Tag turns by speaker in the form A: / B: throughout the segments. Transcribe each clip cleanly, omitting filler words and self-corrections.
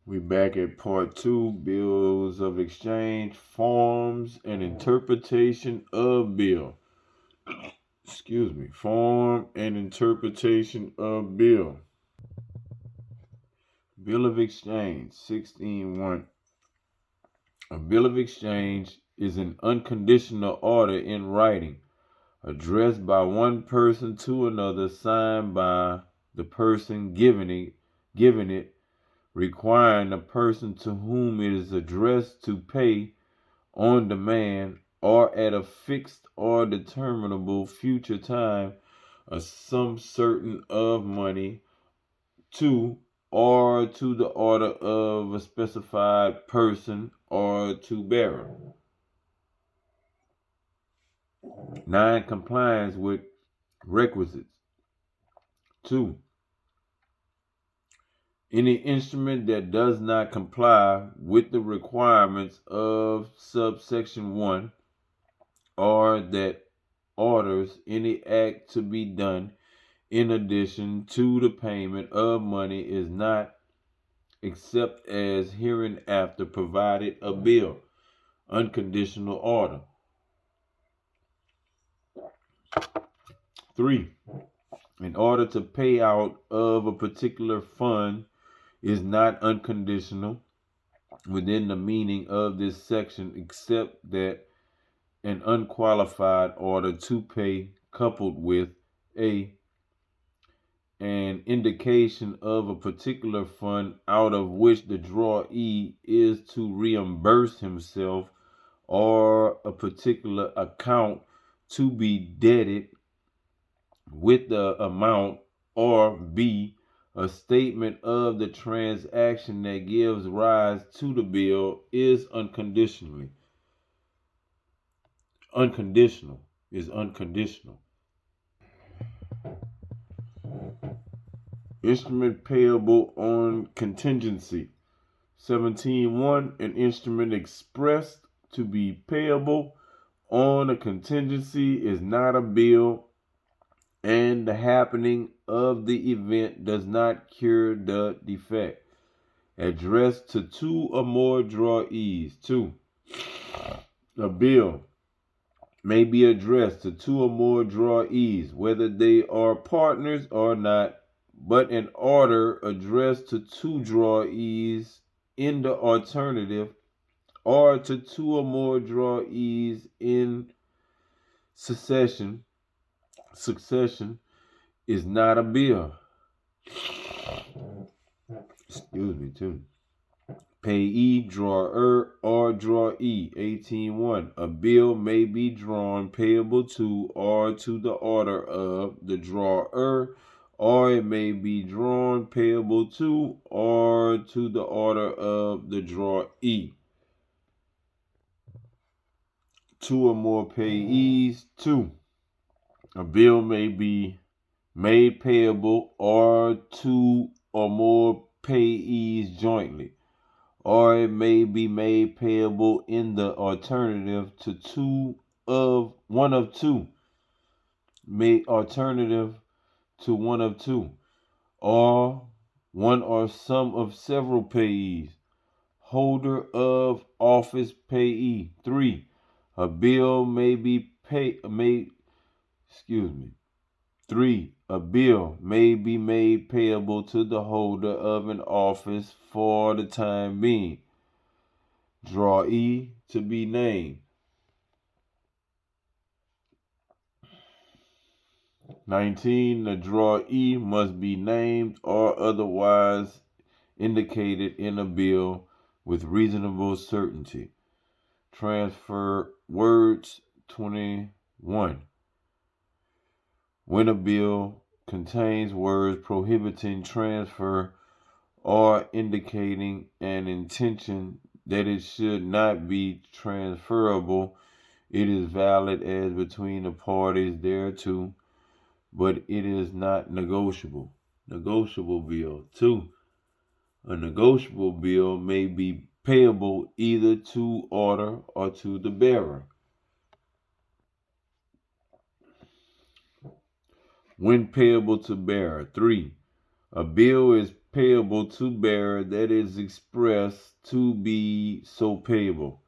A: We back at part 2, bills of exchange, forms and interpretation of bill. Form and interpretation of bill. Bill of exchange, 16.1. A bill of exchange is an unconditional order in writing, addressed by one person to another, signed by the person giving it, requiring the person to whom it is addressed to pay on demand or at a fixed or determinable future time a sum certain of money to or to the order of a specified person or to bearer. 9. Compliance with requisites. 2. Any instrument that does not comply with the requirements of subsection 1 or that orders any act to be done in addition to the payment of money is not, except as hereinafter provided, a bill. Unconditional order. 3. An order to pay out of a particular fund is not unconditional within the meaning of this section, except that an unqualified order to pay coupled with an indication of a particular fund out of which the drawee is to reimburse himself, or a particular account to be debted with the amount, or B, a statement of the transaction that gives rise to the bill, is unconditional. Instrument payable on contingency. 17.1. An instrument expressed to be payable on a contingency is not a bill, and the happening of the event does not cure the defect. Addressed to 2 or more drawees. 2. A bill may be addressed to 2 or more drawees, whether they are partners or not, but an order addressed to 2 drawees in the alternative, or to 2 or more drawees in succession, is not a bill. Payee, drawer, or drawee. 18.1. A bill may be drawn payable to or to the order of the drawer, or it may be drawn payable to or to the order of the drawee. 2 or more payees. 2. A bill may be made payable or 2 or more payees jointly, or it may be made payable in the alternative to one of two, or one or some of several payees. Holder of office payee. 3. A bill may be A bill may be made payable to the holder of an office for the time being. Drawee to be named. 19. The drawee must be named or otherwise indicated in a bill with reasonable certainty. Transfer words. 21. When a bill contains words prohibiting transfer or indicating an intention that it should not be transferable, it is valid as between the parties thereto, but it is not negotiable. Negotiable bill. 2. A negotiable bill may be payable either to order or to the bearer. When payable to bearer. 3. A bill is payable to bearer that is expressed to be so payable,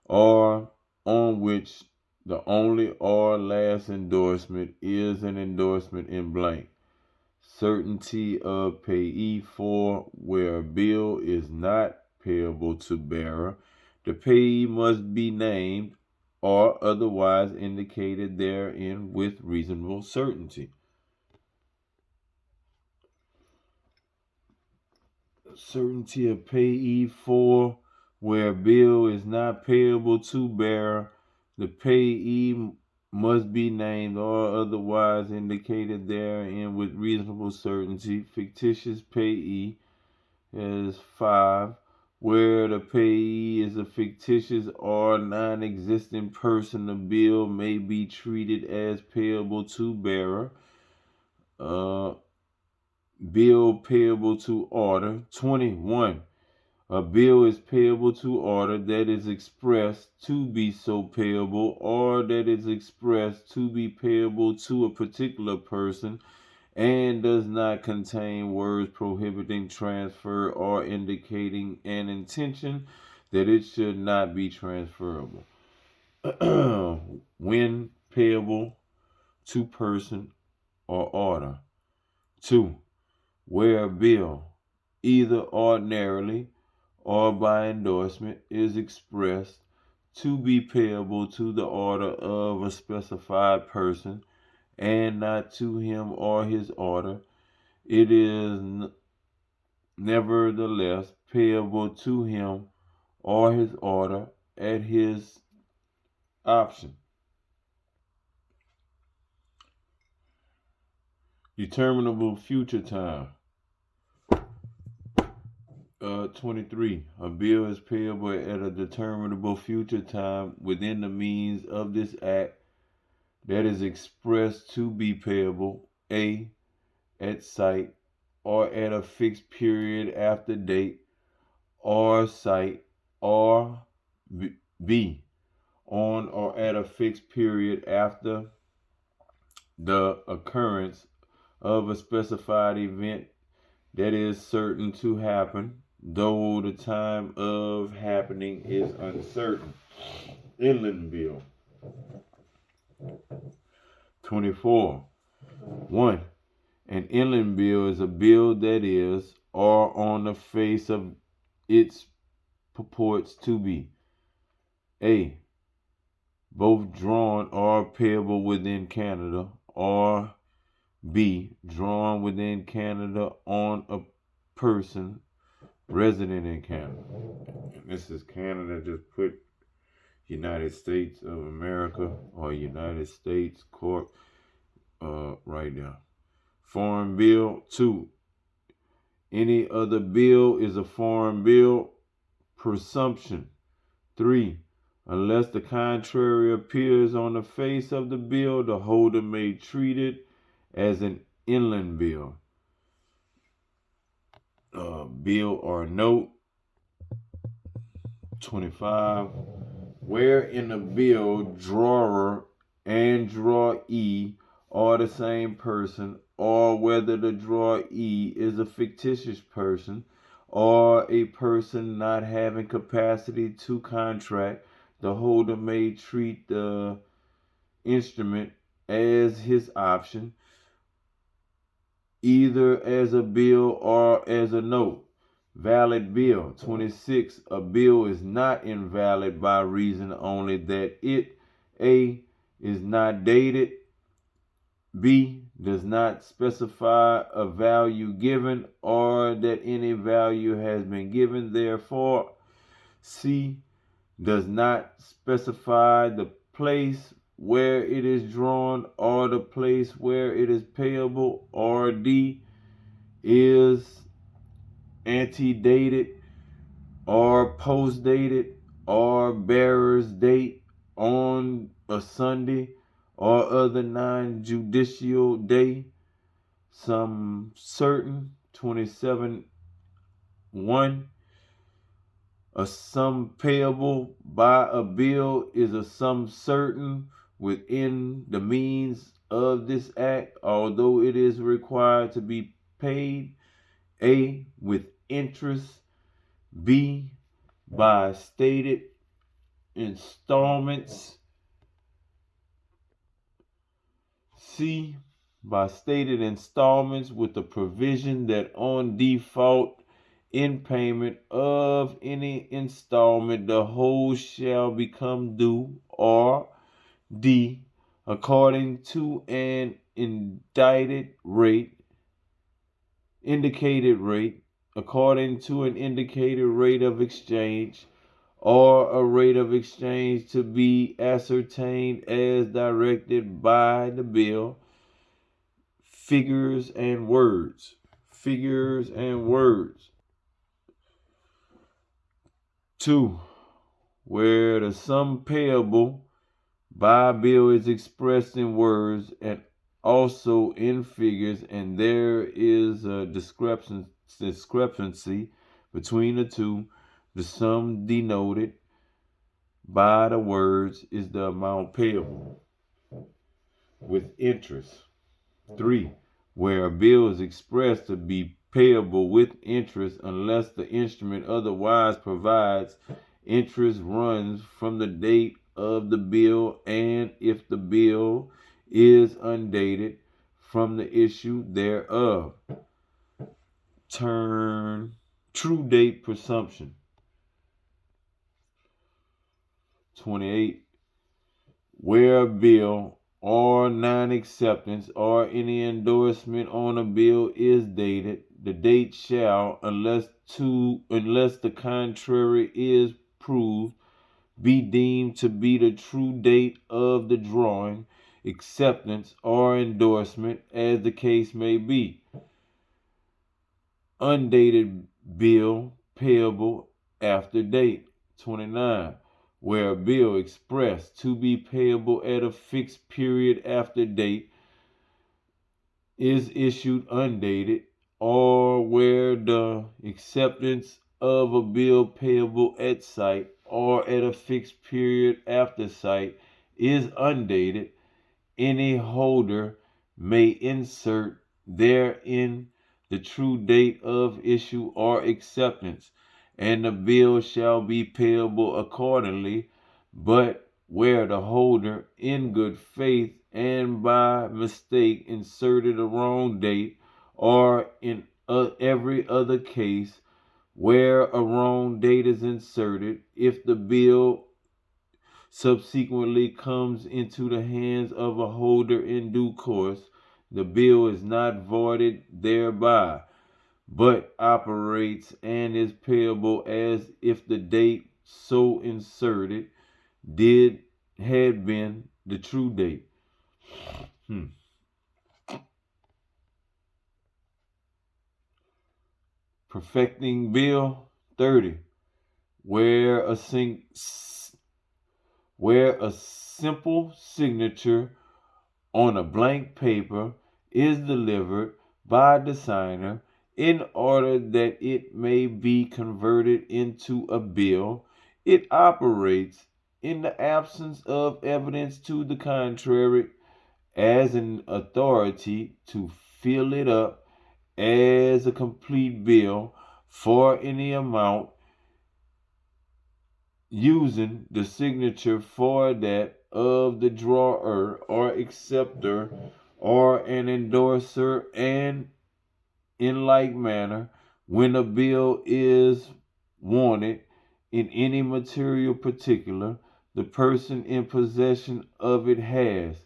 A: or on which the only or last endorsement is an endorsement in blank. Certainty of payee 4, where a bill is not payable to bearer, the payee must be named or otherwise indicated therein with reasonable certainty. Certainty of payee 4, where a bill is not payable to bearer, the payee must be named or otherwise indicated therein with reasonable certainty. Fictitious payee is 5, where the payee is a fictitious or non-existent person. The bill may be treated as payable to bearer. Bill payable to order. 21. A bill is payable to order that is expressed to be so payable, or that is expressed to be payable to a particular person, and does not contain words prohibiting transfer or indicating an intention that it should not be transferable. When payable to person or order. 2. Where a bill, either ordinarily or by endorsement, is expressed to be payable to the order of a specified person and not to him or his order, it is nevertheless payable to him or his order at his option. Determinable future time. 23. A bill is payable at a determinable future time within the means of this act that is expressed to be payable, A, at sight, or at a fixed period after date, or sight, or B, on or at a fixed period after the occurrence of a specified event that is certain to happen, though the time of happening is uncertain. Inland bill. 24. 1. An inland bill is a bill that is, or on the face of its purports to be, A, both drawn or payable within Canada, or B, drawn within Canada on a person resident in Canada. And this is Canada, just put United States of America or United States Court right there. Foreign bill. 2. Any other bill is a foreign bill. Presumption. 3. Unless the contrary appears on the face of the bill, the holder may treat it as an inland bill. Bill or note. 25. Where in the bill drawer and drawee are the same person, or whether the drawee is a fictitious person or a person not having capacity to contract, the holder may treat the instrument as his option, either as a bill or as a note. Valid bill. 26. A bill is not invalid by reason only that it, A, is not dated, B, does not specify a value given, or that any value has been given, therefore, C, does not specify the place where it is drawn or the place where it is payable, or D, is antedated or post-dated or bearer's date on a Sunday or other non-judicial day, some certain. 27.1. A sum payable by a bill is a sum certain within the means of this act, although it is required to be paid A, with interest. B, by stated installments. C, by stated installments with the provision that on default in payment of any installment, the whole shall become due. Or D, according to an indicated rate, according to an indicated rate of exchange, or a rate of exchange to be ascertained as directed by the bill. Figures and words. Figures and words. 2. Where the sum payable by bill is expressed in words and also in figures, and there is a discrepancy between the two, the sum denoted by the words is the amount payable with interest. 3. Where a bill is expressed to be payable with interest unless the instrument otherwise provides, interest runs from the date of the bill, and if the bill is undated, from the issue thereof. True date presumption. 28. Where a bill or non-acceptance or any endorsement on a bill is dated, the date shall, unless the contrary is proved, be deemed to be the true date of the drawing, acceptance, or endorsement, as the case may be. Undated bill payable after date. 29. Where a bill expressed to be payable at a fixed period after date is issued undated, or where the acceptance of a bill payable at sight or at a fixed period after sight is undated, any holder may insert therein the true date of issue or acceptance, and the bill shall be payable accordingly. But where the holder, in good faith and by mistake, inserted a wrong date, or in every other case where a wrong date is inserted, if the bill subsequently comes into the hands of a holder in due course, the bill is not voided thereby, but operates and is payable as if the date so inserted had been the true date. Perfecting bill. 30. Where a simple signature on a blank paper is delivered by the signer in order that it may be converted into a bill, it operates, in the absence of evidence to the contrary, as an authority to fill it up as a complete bill for any amount, using the signature for that of the drawer or acceptor or an endorser, and in like manner, when a bill is wanted in any material particular, the person in possession of it has,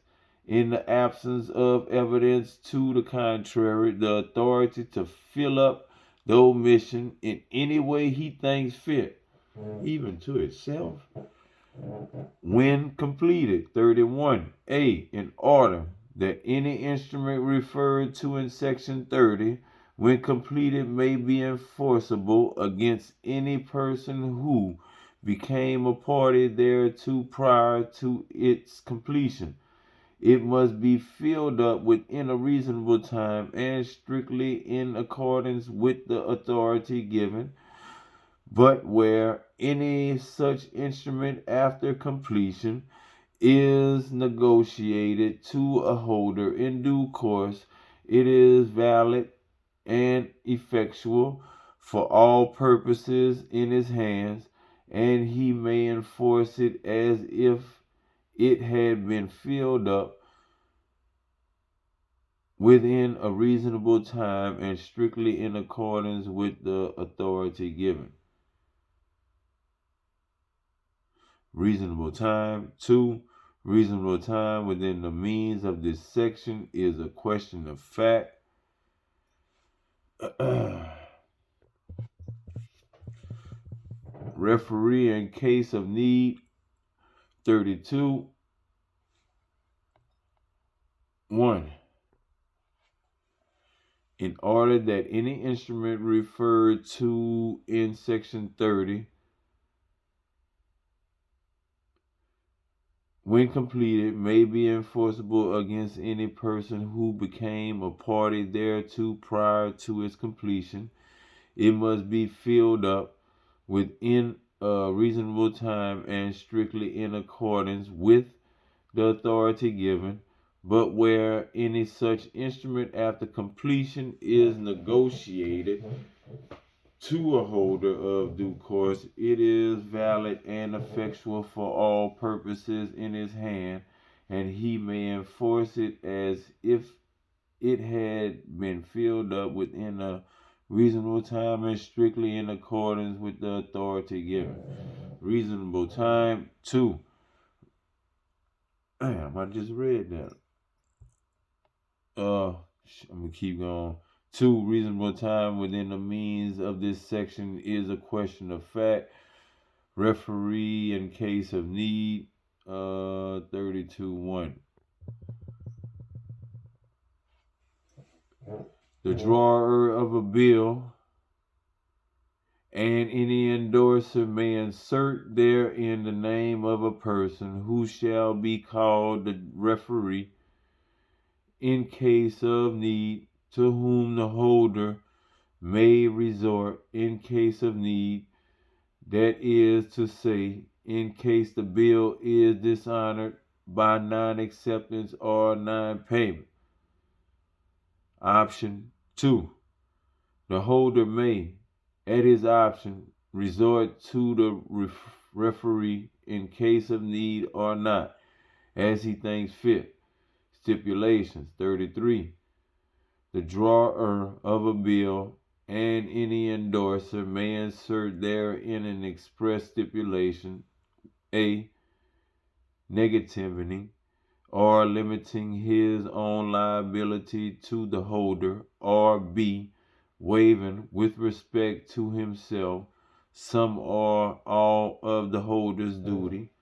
A: in the absence of evidence to the contrary, the authority to fill up the omission in any way he thinks fit, even to itself, when completed. 31. A. In order that any instrument referred to in section 30, when completed, may be enforceable against any person who became a party thereto prior to its completion, it must be filled up within a reasonable time and strictly in accordance with the authority given. But where any such instrument after completion is negotiated to a holder in due course, it is valid and effectual for all purposes in his hands, and he may enforce it as if it had been filled up within a reasonable time and strictly in accordance with the authority given. Reasonable time. 2. Reasonable time within the means of this section is a question of fact. Referee in case of need. 32. 1. In order that any instrument referred to in section 30, when completed, may be enforceable against any person who became a party thereto prior to its completion, it must be filled up within a reasonable time and strictly in accordance with the authority given. But where any such instrument after completion is negotiated to a holder of due course, it is valid and effectual for all purposes in his hand, and he may enforce it as if it had been filled up within a reasonable time and strictly in accordance with the authority given. Reasonable time. 2. Damn, I just read that. I'm gonna keep going. 2. Reasonable time within the means of this section is a question of fact. Referee in case of need. 32:1. The drawer of a bill and any endorser may insert therein the name of a person who shall be called the referee in case of need, to whom the holder may resort in case of need, that is to say, in case the bill is dishonored by non-acceptance or non-payment. Option 2. The holder may, at his option, resort to the referee in case of need or not, as he thinks fit. Stipulations. 33. The drawer of a bill and any endorser may insert therein an express stipulation, A. Negativing or limiting his own liability to the holder, or B. Waiving with respect to himself some or all of the holder's duty.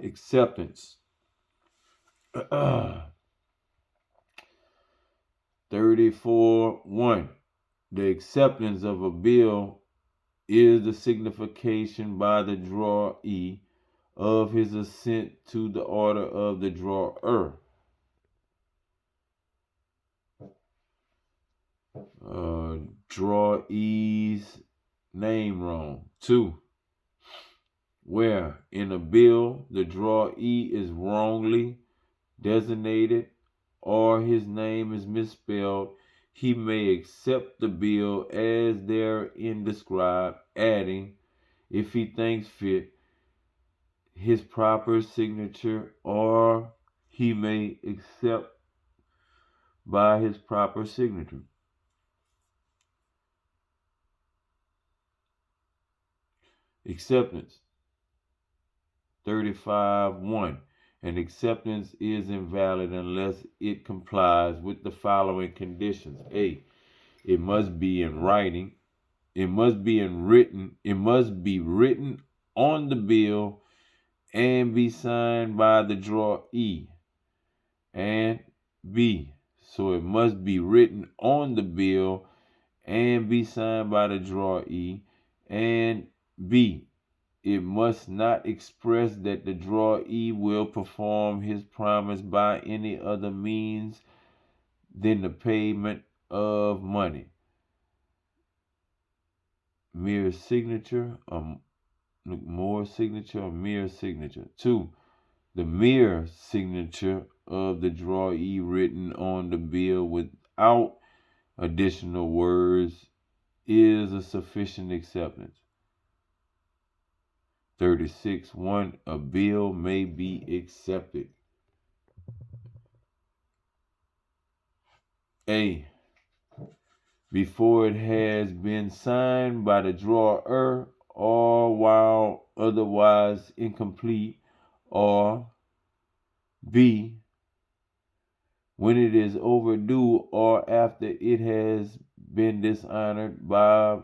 A: Acceptance. 34:1. The acceptance of a bill is the signification by the drawee of his assent to the order of the drawer. Drawee's name wrong. 2. Where in a bill the drawee is wrongly designated or his name is misspelled, he may accept the bill as therein described, adding, if he thinks fit, his proper signature, or he may accept by his proper signature. Acceptance. 35:1. An acceptance is invalid unless it complies with the following conditions. A. It must be in writing. It must be written on the bill and be signed by the drawee. And B. So it must be written on the bill and be signed by the drawee. And B. It must not express that the drawee will perform his promise by any other means than the payment of money. Mere signature, more signature, or mere signature. 2. The mere signature of the drawee written on the bill without additional words is a sufficient acceptance. 36.1. A bill may be accepted. A. Before it has been signed by the drawer or while otherwise incomplete, or B. when it is overdue or after it has been dishonored by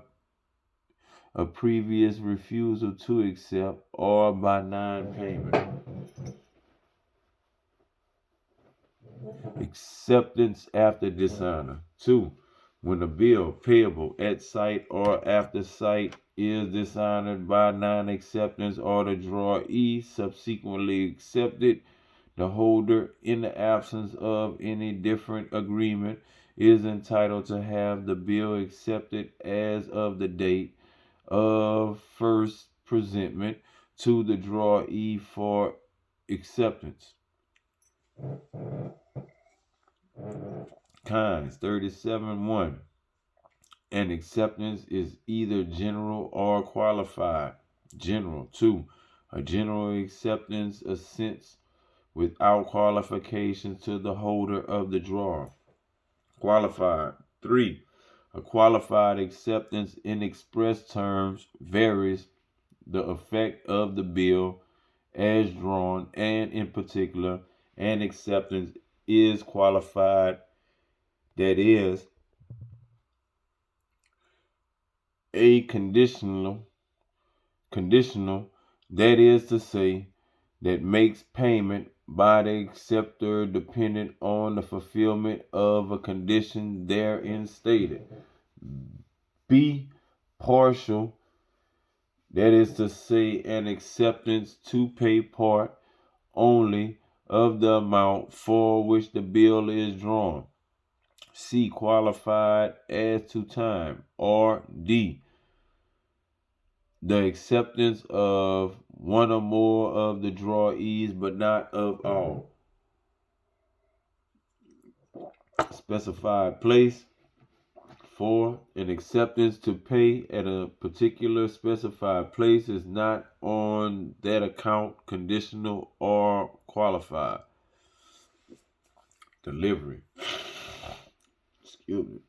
A: a previous refusal to accept or by non-payment. Acceptance after dishonor. 2. When a bill payable at sight or after sight is dishonored by non-acceptance or the drawee subsequently accepted, the holder, in the absence of any different agreement, is entitled to have the bill accepted as of the date of first presentment to the drawee for acceptance. Cons. 37.1. An acceptance is either general or qualified. General. 2. A general acceptance assents without qualification to the holder of the drawer. Qualified. 3. A qualified acceptance in express terms varies the effect of the bill as drawn, and in particular, an acceptance is qualified, that is, a conditional, that is to say, that makes payment by the acceptor dependent on the fulfillment of a condition therein stated. B. Partial, that is to say, an acceptance to pay part only of the amount for which the bill is drawn. C. Qualified as to time. Or D. The acceptance of one or more of the drawees, but not of all. Specified place. 4. An acceptance to pay at a particular specified place is not on that account conditional or qualified. Delivery. Excuse me.